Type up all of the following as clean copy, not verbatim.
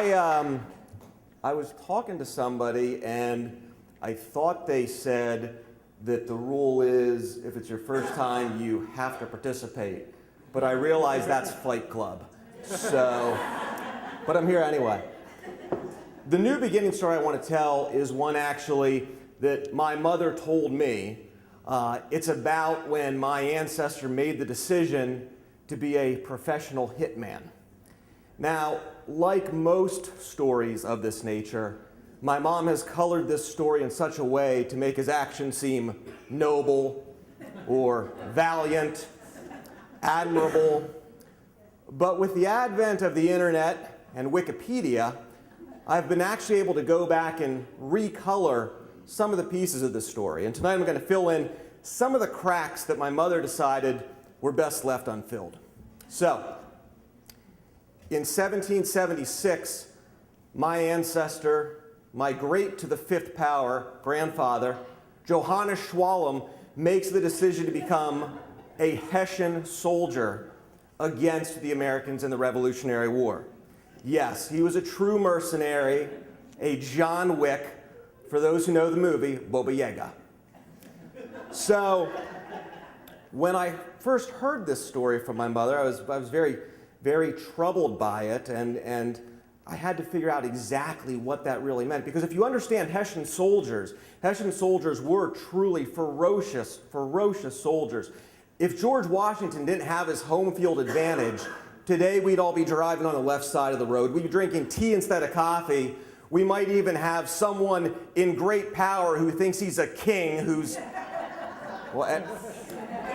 I was talking to somebody and I thought they said that the rule is if it's your first time, you have to participate. But I realized that's Fight Club. So, but I'm here anyway. The new beginning story I want to tell is one actually that my mother told me. It's about when my ancestor made the decision to be a professional hitman. Now, like most stories of this nature, my mom has colored this story in such a way to make his actions seem noble or valiant, admirable. But with the advent of the internet and Wikipedia, I've been actually able to go back and recolor some of the pieces of this story. And tonight I'm going to fill in some of the cracks that my mother decided were best left unfilled. So, in 1776, my ancestor, my great to the fifth power grandfather, Johannes Schwalm, makes the decision to become a Hessian soldier against the Americans in the Revolutionary War. Yes, he was a true mercenary, a John Wick, for those who know the movie, Baba Yaga. So, when I first heard this story from my mother, I was very, very troubled by it, and I had to figure out exactly what that really meant. Because if you understand Hessian soldiers were truly ferocious soldiers. If George Washington didn't have his home field advantage, today we'd all be driving on the left side of the road. We'd be drinking tea instead of coffee. We might even have someone in great power who thinks he's a king who's... Well,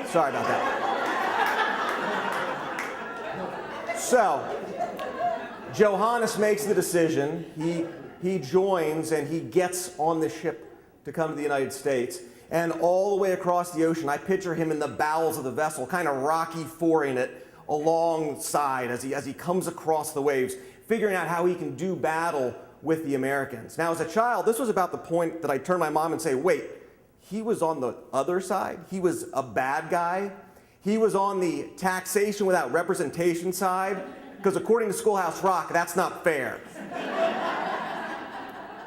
sorry about that. So, Johannes makes the decision. He joins and he gets on the ship to come to the United States. And all the way across the ocean, I picture him in the bowels of the vessel, kind of Rocky Fouring it alongside as he comes across the waves, figuring out how he can do battle with the Americans. Now, as a child, this was about the point that I turned to my mom and say, wait, he was on the other side? He was a bad guy? He was on the taxation without representation side? Because according to Schoolhouse Rock, that's not fair.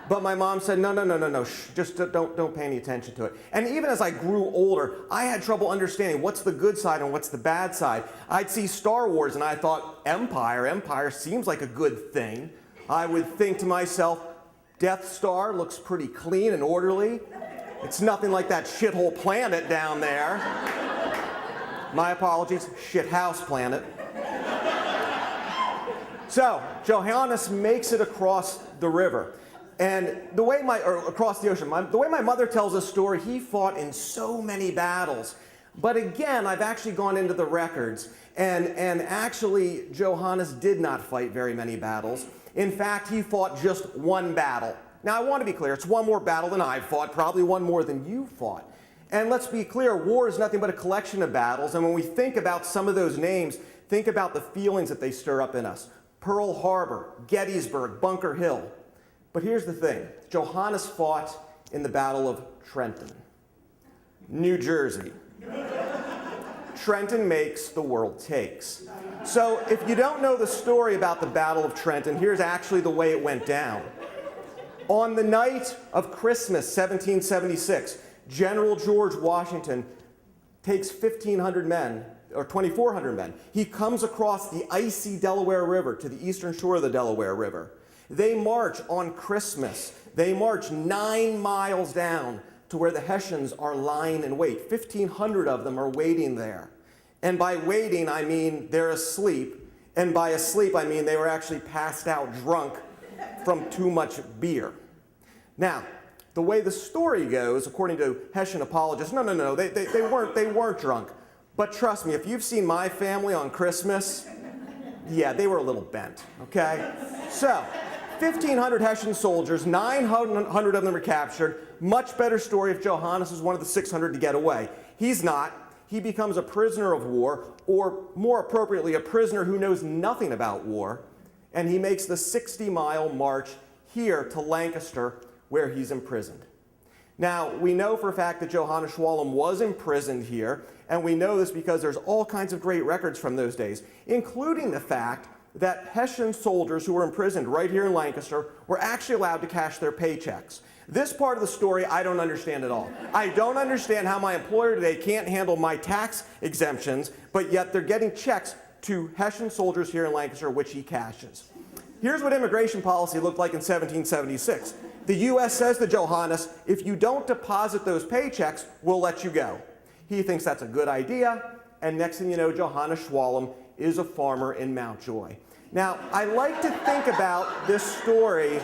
But my mom said, no, just don't pay any attention to it. And even as I grew older, I had trouble understanding what's the good side and what's the bad side. I'd see Star Wars and I thought, Empire seems like a good thing. I would think to myself, Death Star looks pretty clean and orderly. It's nothing like that shithole planet down there. My apologies, shithouse planet. So, Johannes makes it across the river. And across the ocean. The way my mother tells this story, he fought in so many battles. But again, I've actually gone into the records, and actually, Johannes did not fight very many battles. In fact, he fought just one battle. Now, I want to be clear, it's one more battle than I've fought, probably one more than you fought. And let's be clear, war is nothing but a collection of battles, and when we think about some of those names, think about the feelings that they stir up in us. Pearl Harbor, Gettysburg, Bunker Hill. But here's the thing, Johannes fought in the Battle of Trenton, New Jersey. Trenton makes, the world takes. So if you don't know the story about the Battle of Trenton, here's actually the way it went down. On the night of Christmas, 1776, General George Washington takes 1,500 men, or 2,400 men. He comes across the icy Delaware River to the eastern shore of the Delaware River. They march on Christmas. They march 9 miles down to where the Hessians are lying in wait. 1,500 of them are waiting there. And by waiting, I mean they're asleep. And by asleep, I mean they were actually passed out drunk from too much beer. Now, the way the story goes, according to Hessian apologists, no, they weren't drunk. But trust me, if you've seen my family on Christmas, yeah, they were a little bent, okay? So, 1,500 Hessian soldiers, 900 of them were captured. Much better story if Johannes was one of the 600 to get away. He's not. He becomes a prisoner of war, or more appropriately, a prisoner who knows nothing about war, and he makes the 60-mile march here to Lancaster, where he's imprisoned. Now, we know for a fact that Johannes Schwalm was imprisoned here, and we know this because there's all kinds of great records from those days, including the fact that Hessian soldiers who were imprisoned right here in Lancaster were actually allowed to cash their paychecks. This part of the story I don't understand at all. I don't understand how my employer today can't handle my tax exemptions, but yet they're getting checks to Hessian soldiers here in Lancaster, which he cashes. Here's what immigration policy looked like in 1776. The U.S. says to Johannes, if you don't deposit those paychecks, we'll let you go. He thinks that's a good idea, and next thing you know, Johannes Schwalm is a farmer in Mountjoy. Now, I like to think about this story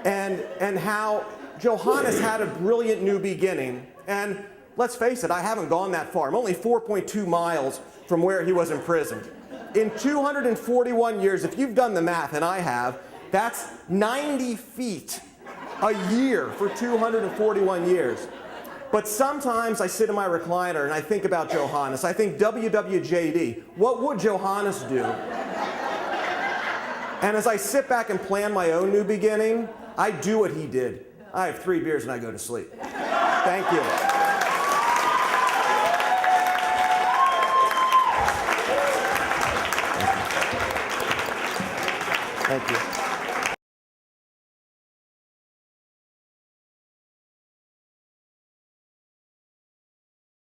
and how Johannes had a brilliant new beginning. And let's face it, I haven't gone that far. I'm only 4.2 miles from where he was imprisoned. In 241 years, if you've done the math, and I have, that's 90 feet a year for 241 years. But sometimes I sit in my recliner and I think about Johannes. I think, WWJD, what would Johannes do? And as I sit back and plan my own new beginning, I do what he did. I have 3 beers and I go to sleep. Thank you. Thank you.